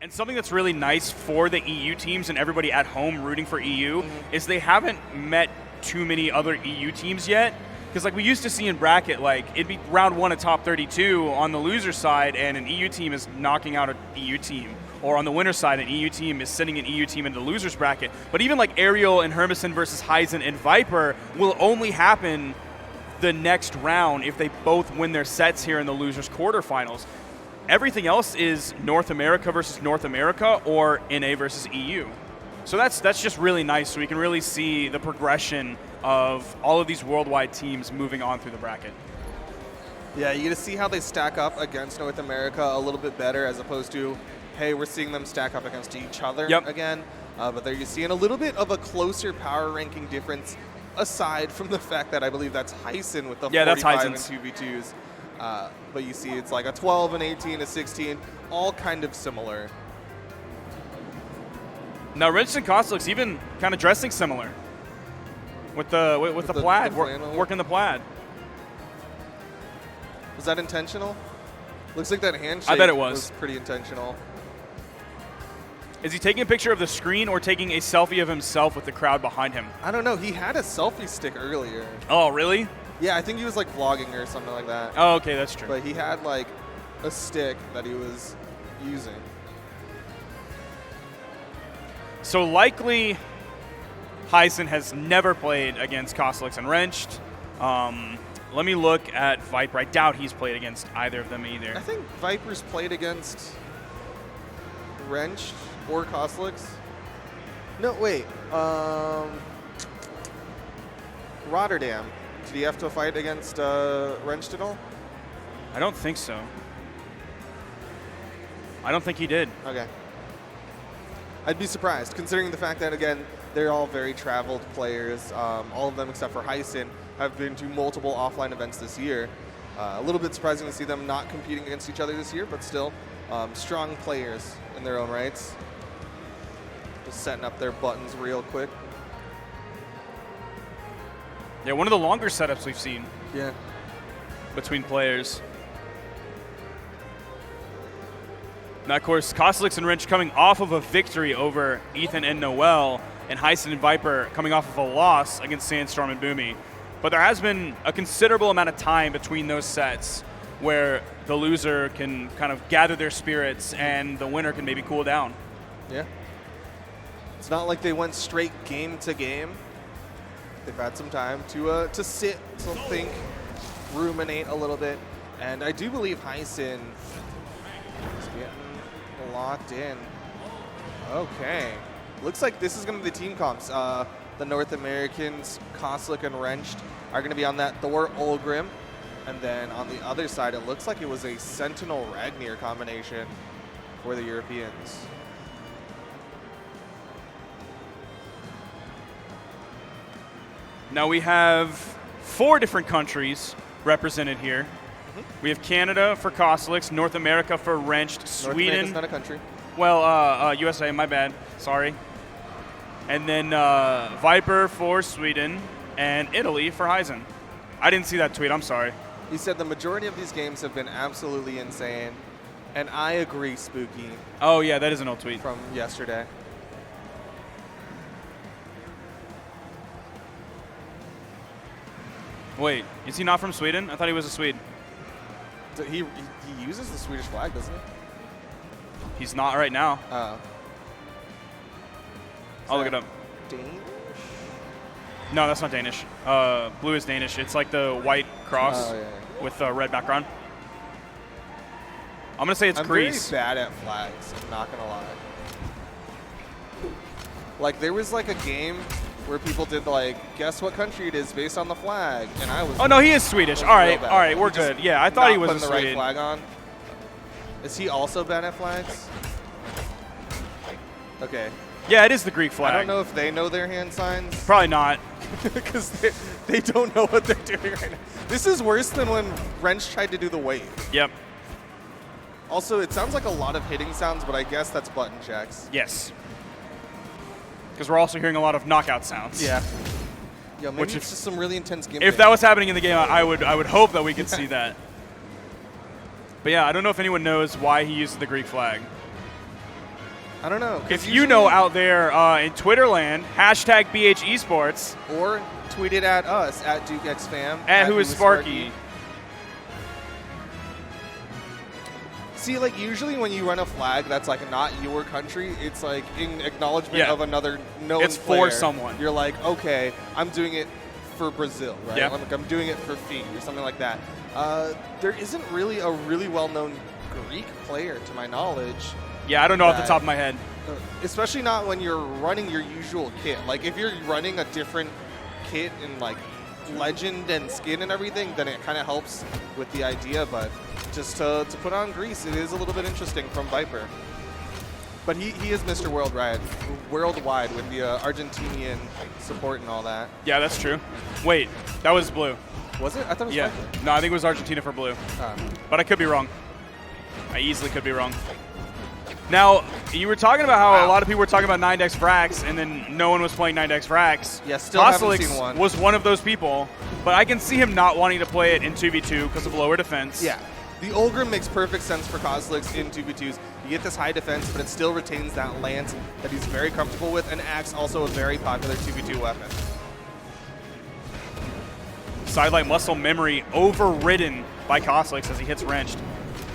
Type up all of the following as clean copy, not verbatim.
And something that's really nice for the EU teams and everybody at home rooting for EU is they haven't met too many other EU teams yet. Because like we used to see in bracket, like it'd be round 1 at top 32 on the loser side, and an EU team is knocking out an EU team. Or on the winner side, an EU team is sending an EU team into the losers bracket. But even like Ariel and Hermison versus Hysen and VipR will only happen the next round if they both win their sets here in the losers quarterfinals. Everything else is North America versus North America or NA versus EU. So that's just really nice. So we can really see the progression of all of these worldwide teams moving on through the bracket. Yeah, you get to see how they stack up against North America a little bit better as opposed to, hey, we're seeing them stack up against each other again. But there you're seeing a little bit of a closer power ranking difference aside from the fact that I believe that's Hysen with the 45 and 2v2s. But you see it's like a 12, an 18, a 16, all kind of similar. Now Wrench and Cosolix even kind of dressing similar with the plaid, working the plaid. Was that intentional? Looks like that handshake I bet it was pretty intentional. Is he taking a picture of the screen or taking a selfie of himself with the crowd behind him? I don't know. He had a selfie stick earlier. Oh, really? Yeah, I think he was like vlogging or something like that. Oh, okay, that's true. But he had like a stick that he was using. So likely Hysen has never played against Cosolix and Wrenched. Let me look at VipR. I doubt he's played against either of them either. I think VipR's played against Wrenched or Cosolix. No, wait. Rotterdam. Did he have to fight against Wrenched at all? I don't think so. I don't think he did. Okay. I'd be surprised, considering the fact that, again, they're all very traveled players. All of them except for Hysen have been to multiple offline events this year. A little bit surprising to see them not competing against each other this year, but still strong players in their own rights. Just setting up their buttons real quick. Yeah, one of the longer setups we've seen. Yeah. Between players. Now, of course, Cosolix and Wrench coming off of a victory over Ethan and Noel, and Hysen and VipR coming off of a loss against Sandstorm and Boomy. But there has been a considerable amount of time between those sets where the loser can kind of gather their spirits and the winner can maybe cool down. Yeah. It's not like they went straight game to game. They've had some time to sit, to think, ruminate a little bit. And I do believe Hysen is getting locked in. Okay. Looks like this is going to be the team comps. The North Americans, Cosolix and Wrenched, are going to be on that Thor Olgrim. And then on the other side, it looks like it was a Sentinel Ragnir combination for the Europeans. Now we have 4 different countries represented here. We have Canada for Cosolix, North America for Wrenched, Sweden. North America's not a country. Well, USA, my bad. Sorry. And then VipR for Sweden and Italy for Hysen. I didn't see that tweet. I'm sorry. He said the majority of these games have been absolutely insane. And I agree, Spooky. Oh, yeah, that is an old tweet. From yesterday. Wait, is he not from Sweden? I thought he was a Swede. He uses the Swedish flag, doesn't he? He's not right now. Oh. I'll look it up. Danish? No, that's not Danish. Blue is Danish. It's like the white cross with a red background. I'm going to say it's Greece. I'm very bad at flags, I'm not going to lie. Like, there was like a game where people did like, guess what country it is based on the flag, and I was. Oh no, he is Swedish. All right, we're good. Yeah, I thought he was putting the right flag on. Is he also bad at flags? Okay. Yeah, it is the Greek flag. I don't know if they know their hand signs. Probably not, because they don't know what they're doing right now. This is worse than when Wrench tried to do the wave. Yep. Also, it sounds like a lot of hitting sounds, but I guess that's button checks. Yes. Because we're also hearing a lot of knockout sounds. Yeah. Yeah, maybe it's just some really intense gameplay. If that was happening in the game, I would hope that we could see that. But yeah, I don't know if anyone knows why he uses the Greek flag. I don't know. If you know out there in Twitterland, hashtag BH Esports. Or tweet it at us, at DukeXFam. At Who is Sparky. See, like, usually when you run a flag that's, like, not your country, it's, like, in acknowledgement of another known It's player. for someone. You're like, okay, I'm doing it for Brazil, right? Yeah. Like, I'm doing it for Fee or something like that. There isn't really a really well-known Greek player, to my knowledge. Yeah, I don't know off the top of my head. Especially not when you're running your usual kit. Like, if you're running a different kit in, like, Legend and Skin and everything, then it kind of helps with the idea, but just to put on Greece, it is a little bit interesting from VipR. But he is Mr. Worldwide with the Argentinian support and all that. Yeah, that's true. Wait, that was blue. Was it? I thought it was VipR. No, I think it was Argentina for blue. But I could be wrong. I easily could be wrong. Now, you were talking about how a lot of people were talking about 9-dex frags, and then no one was playing 9-dex frags. Yeah, still haven't Cosolix seen one. was one of those people, but I can see him not wanting to play it in 2v2 because of lower defense. Yeah. The Ulgrim makes perfect sense for Cosolix in 2v2s. You get this high defense, but it still retains that lance that he's very comfortable with, and Axe also a very popular 2v2 weapon. Sidelight muscle memory overridden by Cosolix as he hits Wrenched.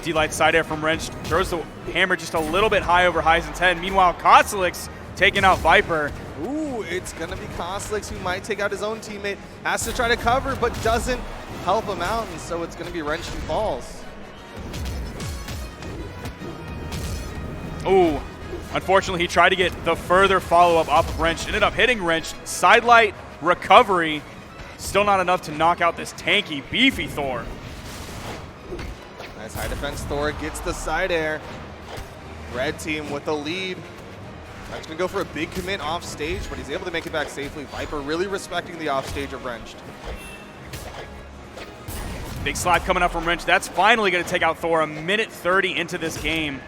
D-Light side air from Wrenched, throws the hammer just a little bit high over Hysen's head. Meanwhile, Cosolix taking out VipR. Ooh, it's going to be Cosolix who might take out his own teammate. Has to try to cover, but doesn't help him out, and so it's going to be Wrenched and falls. Ooh, unfortunately, he tried to get the further follow-up off of Wrenched. Ended up hitting Wrenched. Sidelight recovery. Still not enough to knock out this tanky, beefy Thor. Nice high defense. Thor gets the side air. Red team with the lead. He's going to go for a big commit off stage, but he's able to make it back safely. VipR really respecting the off stage of Wrenched. Big slap coming up from Wrenched. That's finally going to take out Thor a minute 30 into this game.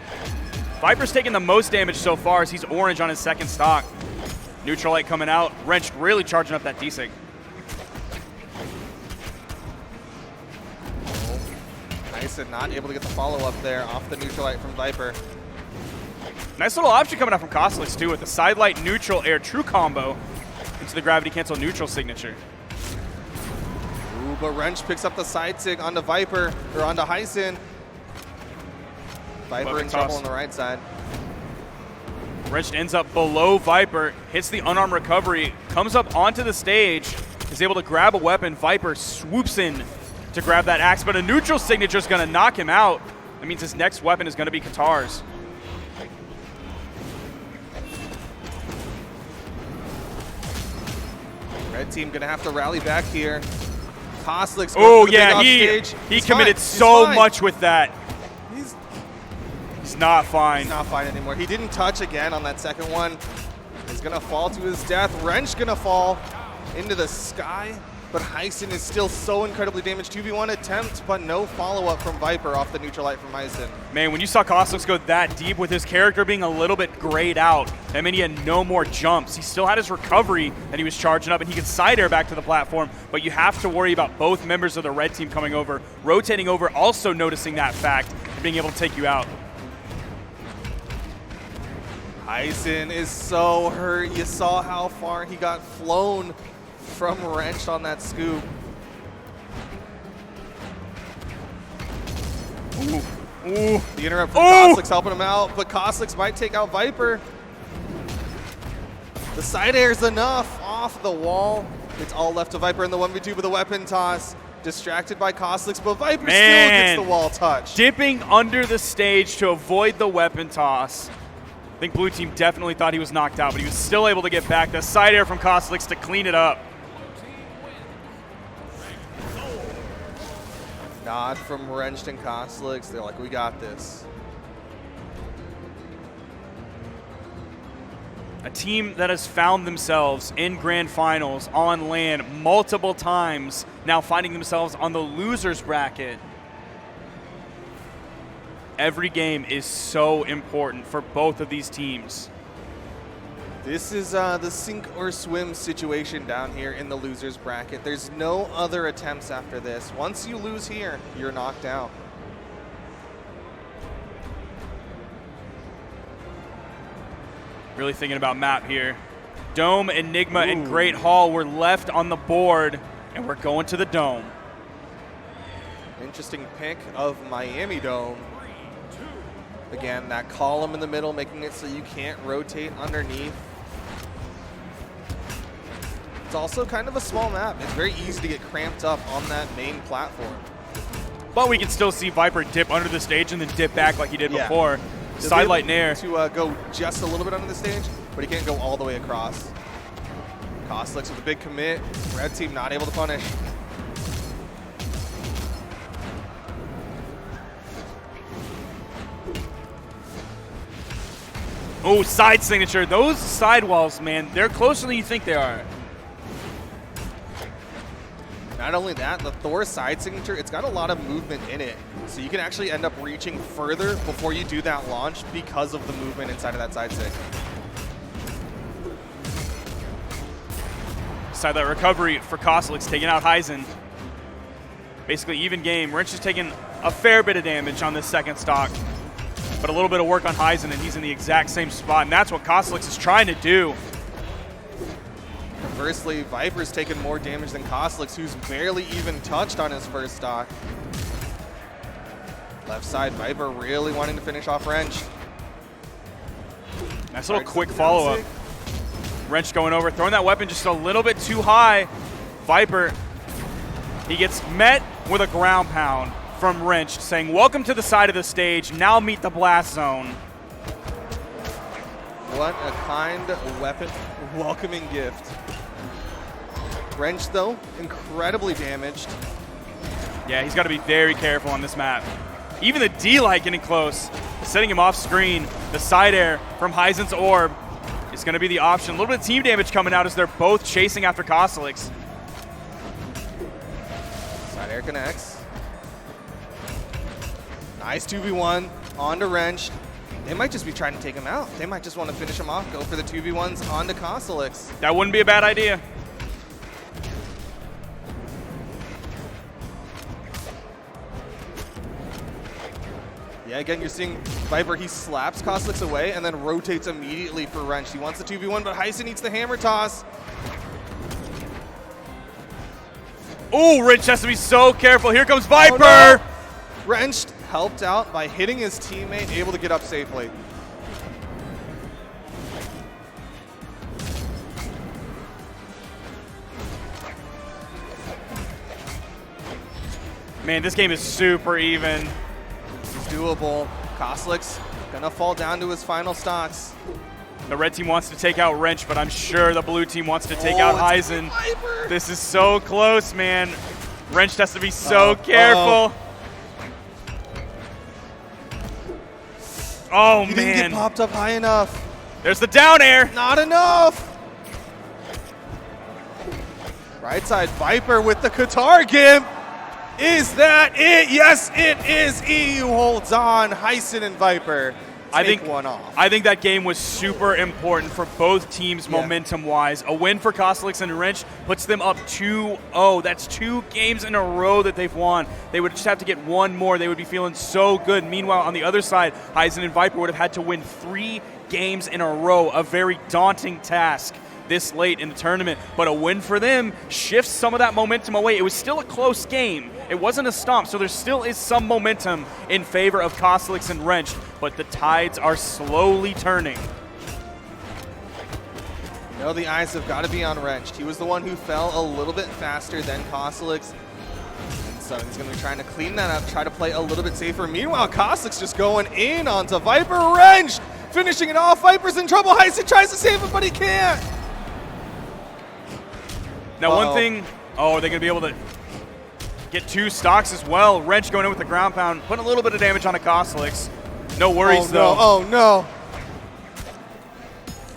VipR's taking the most damage so far as he's orange on his second stock. Neutral light coming out. Wrenched really charging up that desync. Hysen not able to get the follow-up there off the neutral light from VipR. Nice little option coming out from Cosolix too with the sidelight neutral air true combo into the gravity cancel neutral signature. Ooh, but Wrench picks up the side sig onto VipR, or onto Hysen. VipR in trouble on the right side. Wrenched ends up below VipR, hits the unarmed recovery, comes up onto the stage, is able to grab a weapon. VipR swoops in to grab that axe, but a neutral signature is going to knock him out. That means his next weapon is going to be Katar's. Red team going to have to rally back here. Cosolix. Oh yeah, he committed so much with that. He's not fine. He's not fine anymore. He didn't touch again on that second one. He's going to fall to his death. Wrench going to fall into the sky. But Hysen is still so incredibly damaged. 2v1 attempt, but no follow-up from VipR off the neutral light from Hysen. Man, when you saw Cosolix go that deep with his character being a little bit grayed out, that meant he had no more jumps. He still had his recovery that he was charging up, and he could side air back to the platform, but you have to worry about both members of the red team coming over, rotating over, also noticing that fact, and being able to take you out. Hysen is so hurt. You saw how far he got flown from Wrench on that scoop. Ooh. Ooh. The interrupt from Cosolix helping him out, but Cosolix might take out VipR. The side air's enough off the wall. It's all left to VipR in the 1v2 with a weapon toss. Distracted by Cosolix, but VipR still gets the wall touch. Dipping under the stage to avoid the weapon toss. I think blue team definitely thought he was knocked out, but he was still able to get back. The side air from Cosolix to clean it up. Nod from Wrenched and Cosolix. They're like, we got this. A team that has found themselves in grand finals on LAN multiple times, now finding themselves on the losers bracket. Every game is so important for both of these teams. This is the sink or swim situation down here in the losers bracket. There's no other attempts after this. Once you lose here, you're knocked out. Really thinking about map here. Dome, Enigma, and Great Hall were left on the board, and we're going to the Dome. Interesting pick of Miami Dome. Again, that column in the middle, making it so you can't rotate underneath. It's also kind of a small map. It's very easy to get cramped up on that main platform. But we can still see VipR dip under the stage and then dip back like he did before. Sidelight Nair. To go just a little bit under the stage, but he can't go all the way across. Cosolix with a big commit. Red team not able to punish. Oh, side signature. Those sidewalls, man, they're closer than you think they are. Not only that, the Thor side signature, it's got a lot of movement in it. So you can actually end up reaching further before you do that launch because of the movement inside of that side sig. Sidelight recovery for Cosolix, taking out Hysen. Basically even game. Wrench is taking a fair bit of damage on this second stock, but a little bit of work on Hysen, and he's in the exact same spot, and that's what Cosolix is trying to do. Conversely, VipR's taken more damage than Cosolix, who's barely even touched on his first stock. Left side, VipR really wanting to finish off Wrench. Nice little quick follow-up. Wrench going over, throwing that weapon just a little bit too high. VipR, he gets met with a ground pound from Wrench, saying, welcome to the side of the stage, now meet the blast zone. What a kind weapon welcoming gift. Wrench, though, incredibly damaged. Yeah, he's got to be very careful on this map. Even the D-Light getting close, setting him off screen. The side air from Hysen's orb is going to be the option. A little bit of team damage coming out as they're both chasing after Cosolix. Side air connects. Nice 2v1 onto Wrench. They might just be trying to take him out. They might just want to finish him off, go for the 2v1s onto Cosolix. That wouldn't be a bad idea. Yeah, again, you're seeing VipR, he slaps Cosolix away and then rotates immediately for Wrench. He wants the 2v1, but Hysen needs the hammer toss. Ooh, Wrench has to be so careful. Here comes VipR. Oh, no. Wrench helped out by hitting his teammate, able to get up safely. Man, this game is super even. Doable. Cosolix gonna fall down to his final stocks. The red team wants to take out Wrench, but I'm sure the blue team wants to take out Hysen. This is so close, man. Wrench has to be so careful. Oh, he man. Didn't get popped up high enough. There's the down air. Not enough. Right side, VipR with the Qatar Gimp. Is that it? Yes, it is. EU holds on. Hysen and VipR take one off. I think that game was super important for both teams momentum-wise. A win for Cosolix and Wrench puts them up 2-0. That's 2 games in a row that they've won. They would just have to get one more. They would be feeling so good. Meanwhile, on the other side, Hysen and VipR would have had to win 3 games in a row. A very daunting task this late in the tournament, but a win for them shifts some of that momentum away. It was still a close game. It wasn't a stomp, so there still is some momentum in favor of Cosolix and Wrench, but the tides are slowly turning. You know, the eyes have got to be on Wrench. He was the one who fell a little bit faster than Cosolix, and so he's going to be trying to clean that up, try to play a little bit safer. Meanwhile, Cosolix just going in onto VipR. Wrench finishing it off. VipR's in trouble. Hysen tries to save him, but he can't. Now, one thing, are they going to be able to get 2 stocks as well? Wrench going in with the ground pound, putting a little bit of damage on a Cosolix. No worries, though. Oh, no.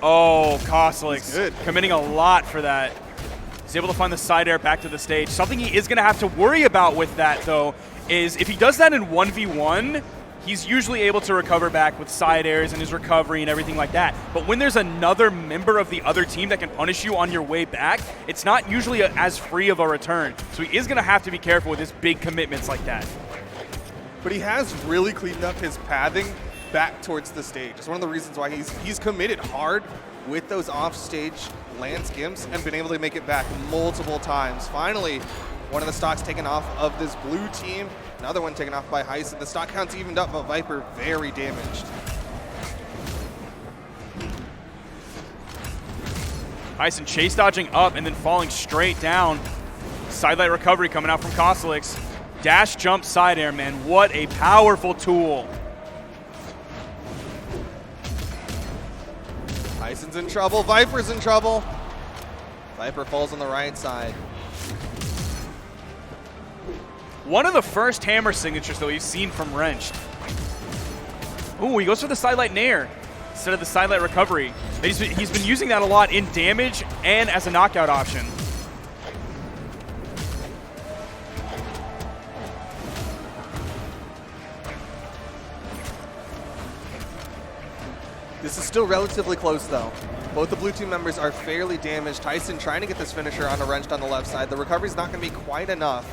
Oh, Cosolix committing a lot for that. He's able to find the side air back to the stage. Something he is going to have to worry about with that, though, is if he does that in 1v1, he's usually able to recover back with side airs and his recovery and everything like that. But when there's another member of the other team that can punish you on your way back, it's not usually as free of a return. So he is going to have to be careful with his big commitments like that. But he has really cleaned up his pathing back towards the stage. It's one of the reasons why he's committed hard with those off-stage land skims and been able to make it back multiple times. Finally, one of the stocks taken off of this blue team, another one taken off by Hysen. The stock count's evened up, but VipR very damaged. Hysen chase dodging up and then falling straight down. Sidelight recovery coming out from Cosolix. Dash jump side air, man. What a powerful tool. Hysen's in trouble. VipR's in trouble. VipR falls on the right side. One of the first hammer signatures, though, you've seen from Wrenched. Ooh, he goes for the sidelight nair instead of the sidelight recovery. He's been using that a lot in damage and as a knockout option. This is still relatively close, though. Both the blue team members are fairly damaged. Hysen trying to get this finisher on a Wrenched on the left side. The recovery's not going to be quite enough.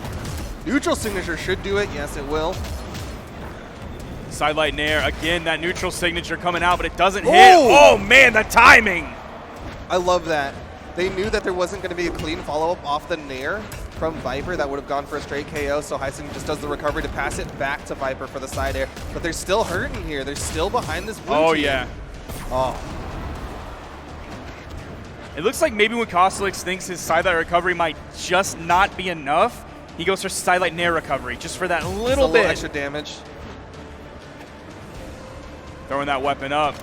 Neutral signature should do it. Yes, it will. Sidelight nair. Again, that neutral signature coming out, but it doesn't hit. Oh, man, the timing. I love that. They knew that there wasn't going to be a clean follow-up off the nair from VipR that would have gone for a straight KO, so Hysen just does the recovery to pass it back to VipR for the side air. But they're still hurting here. They're still behind this blue team. Oh, yeah. Oh. It looks like maybe when Cosolix thinks his sidelight recovery might just not be enough, he goes for sidelight nair recovery, just for that little bit. Extra damage. Throwing that weapon up.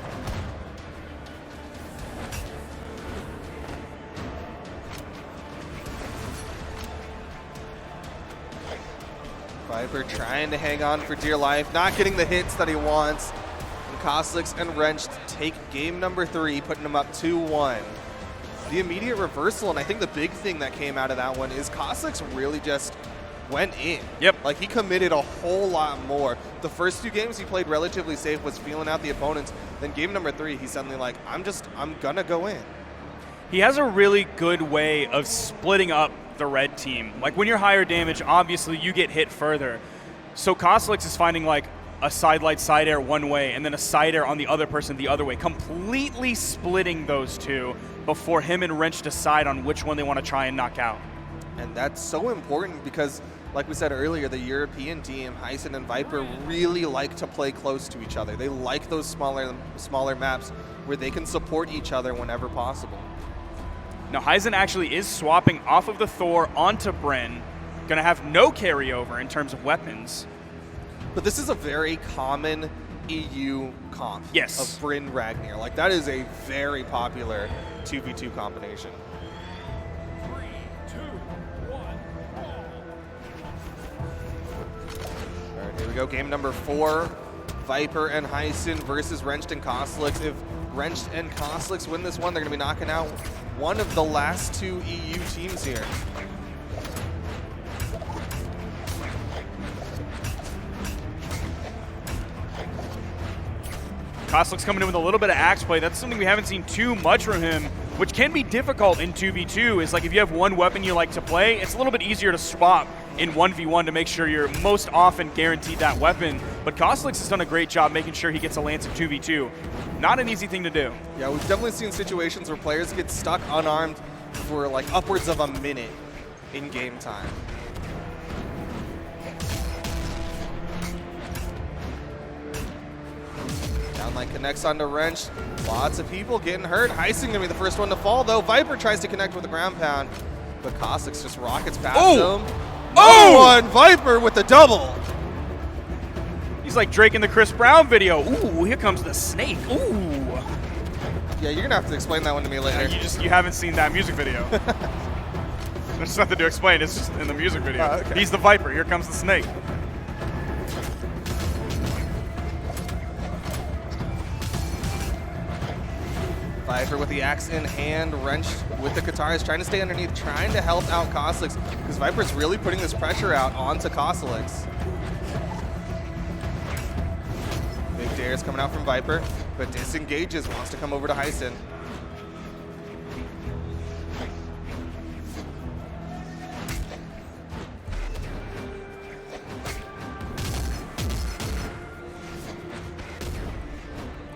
VipR trying to hang on for dear life, not getting the hits that he wants. And Cosolix and Wrenched take game number 3, putting them up 2-1. The immediate reversal, and I think the big thing that came out of that one is Cosolix really just went in. Yep. Like, he committed a whole lot more. The first 2 games he played relatively safe, was feeling out the opponents. Then game number 3, he's suddenly like, I'm gonna go in. He has a really good way of splitting up the red team. Like, when you're higher damage, obviously you get hit further. So Cosolix is finding like a sidelight side air one way and then a side air on the other person the other way, completely splitting those two before him and Wrench decide on which one they want to try and knock out. And that's so important because, like we said earlier, the European team, Hysen and VipR, really like to play close to each other. They like those smaller maps where they can support each other whenever possible. Now, Hysen actually is swapping off of the Thor onto Brynn. Going to have no carryover in terms of weapons. But this is a very common EU comp of Brynn Ragnar. Like, that is a very popular 2v2 combination. 3, 2, 1, All right, here we go. Game number 4. VipR and Hysen versus Wrenched and Cosolix. If Wrenched and Cosolix win this one, they're going to be knocking out one of the last 2 EU teams here. Cosolix coming in with a little bit of axe play. That's something we haven't seen too much from him, which can be difficult in 2v2. Is like if you have one weapon you like to play, it's a little bit easier to swap in 1v1 to make sure you're most often guaranteed that weapon. But Cosolix has done a great job making sure he gets a lance in 2v2. Not an easy thing to do. Yeah, we've definitely seen situations where players get stuck unarmed for like upwards of a minute in game time. Downlight connects onto Wrench. Lots of people getting hurt. Hysen gonna be the first one to fall, though. VipR tries to connect with the ground pound, but Cosolix just rockets past him. Oh! One VipR with the double. He's like Drake in the Chris Brown video. Ooh, here comes the snake. Ooh. Yeah, you're gonna have to explain that one to me later. You haven't seen that music video. There's nothing to explain. It's just in the music video. Okay. He's the VipR. Here comes the snake. VipR with the axe in hand, Wrenched with the guitars, trying to stay underneath, trying to help out Cosolix, because VipR's really putting this pressure out onto Cosolix. Big dares coming out from VipR, but disengages, wants to come over to Hysen.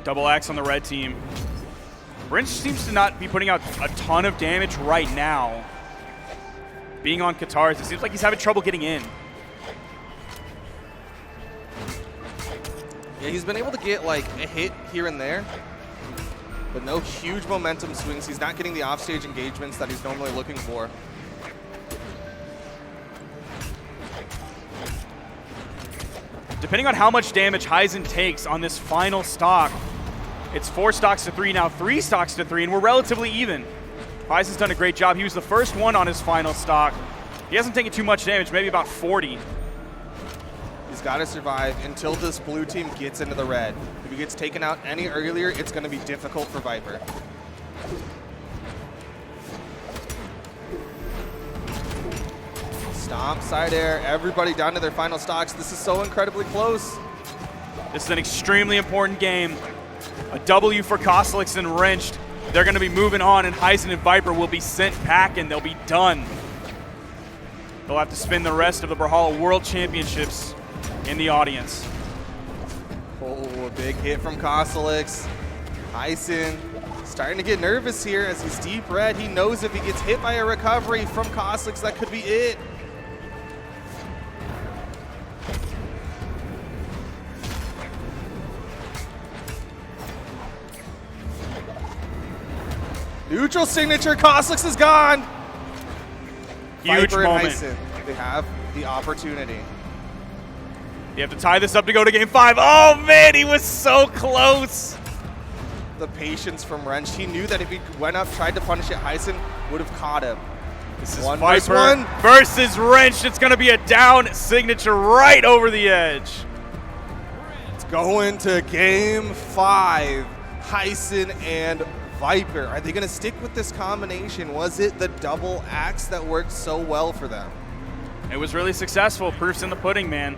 Double X on the red team. Wrench seems to not be putting out a ton of damage right now. Being on Katars, it seems like he's having trouble getting in. Yeah, he's been able to get like a hit here and there, but no huge momentum swings. He's not getting the offstage engagements that he's normally looking for. Depending on how much damage Hysen takes on this final stock, it's 4 stocks to 3 now, 3 stocks to 3, and we're relatively even. Hysen's done a great job. He was the first one on his final stock. He hasn't taken too much damage, maybe about 40. He's got to survive until this blue team gets into the red. If he gets taken out any earlier, it's going to be difficult for VipR. Stomp, side air, everybody down to their final stocks. This is so incredibly close. This is an extremely important game. A W for Cosolix and Wrenched. They're going to be moving on, and Hysen and VipR will be sent packing. They'll be done. They'll have to spend the rest of the Brawlhalla World Championships in the audience. Oh, a big hit from Cosolix. Hysen starting to get nervous here as he's deep red. He knows if he gets hit by a recovery from Cosolix, that could be it. Neutral signature, Cosolix is gone. Huge VipR moment. and Hysen, they have the opportunity. You have to tie this up to go to game 5. Oh man, he was so close. The patience from Wrench. He knew that if he went up, tried to punish it, Hysen would have caught him. This is One versus VipR one. versus Wrench. It's going to be a down signature right over the edge. It's going to game 5. Hysen and VipR. Are they going to stick with this combination? Was it the double axe that worked so well for them? It was really successful. Proof's in the pudding, man.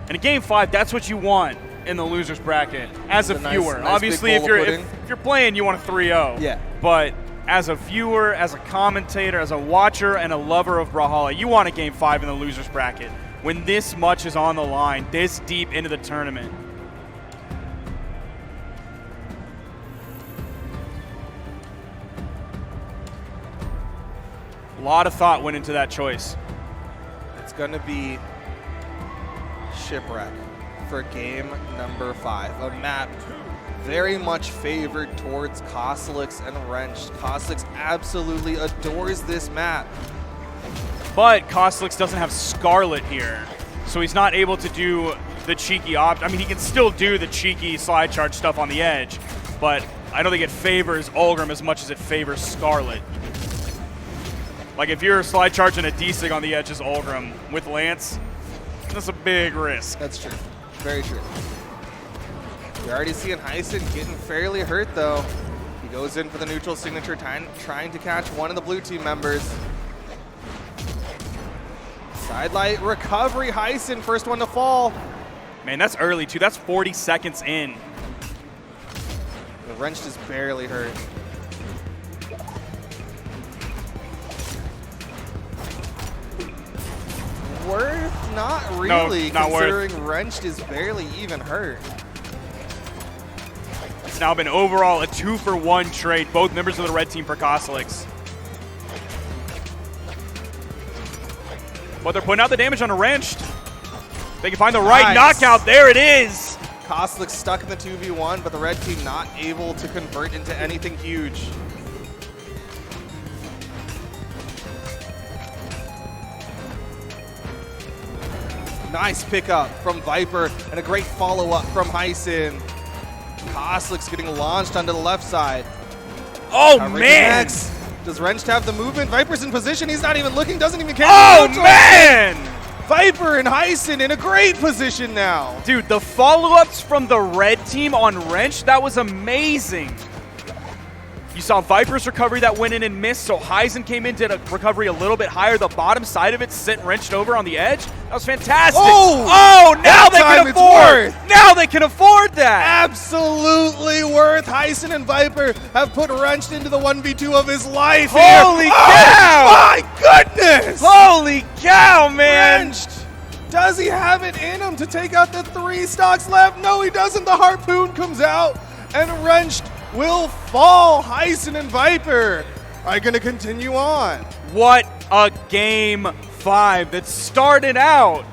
And in game 5, that's what you want in the losers bracket as a It's a viewer. nice Obviously, big if bowl you're of pudding. if you're playing, you want a 3-0. Yeah. But as a viewer, as a commentator, as a watcher, and a lover of Brawlhalla, you want a game 5 in the losers bracket when this much is on the line, this deep into the tournament. A lot of thought went into that choice. It's going to be Shipwreck for game number 5. A map very much favored towards Cosolix and Wrench. Cosolix absolutely adores this map. But Cosolix doesn't have Scarlet here, so he's not able to do the cheeky I mean, he can still do the cheeky slide charge stuff on the edge, but I don't think it favors Ulgrim as much as it favors Scarlet. Like, if you're slide charging a D-Sig on the edge as Ulgrim with Lance, that's a big risk. That's true. Very true. You're already seeing Hysen getting fairly hurt, though. He goes in for the neutral signature, trying to catch one of the blue team members. Sidelight recovery, Hysen, first one to fall. Man, that's early, too. That's 40 seconds in. The Wrench is barely hurt. Worth? Not really, not considering worth. Wrenched is barely even hurt. It's now been overall a 2-for-1 trade, both members of the red team for Cosolix. But they're putting out the damage on a Wrenched. They can find the right Nice. knockout. There it is. Cosolix stuck in the 2v1, but the red team not able to convert into anything huge. Nice pickup from VipR and a great follow-up from Hysen. Cosolix getting launched onto the left side. Oh, Covering man. next. Does Wrenched have the movement? VipR's in position. He's not even looking, doesn't even care. Oh, man. VipR and Hysen in a great position now. Dude, the follow-ups from the red team on Wrench, that was amazing. You saw VipR's recovery that went in and missed, so Hysen came in, did a recovery a little bit higher. The bottom side of it sent Wrenched over on the edge. That was fantastic. Oh, now they time can it's afford. worth. Now they can afford that. Absolutely worth. Hysen and VipR have put Wrenched into the 1v2 of his life here. Holy cow. My goodness! Holy cow, man. Wrenched. Does he have it in him to take out the 3 stocks left? No, he doesn't. The harpoon comes out. and Wrenched will fall. Hysen and VipR are going to continue on. What a game 5 that started out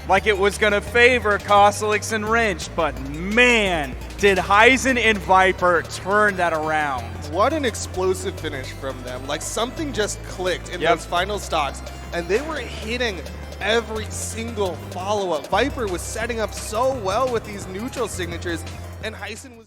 like it was going to favor Cosolix and Wrenched, but man, did Hysen and VipR turn that around. What an explosive finish from them. Like something just clicked in those final stocks, and they were hitting every single follow-up. VipR was setting up so well with these neutral signatures, and Hysen was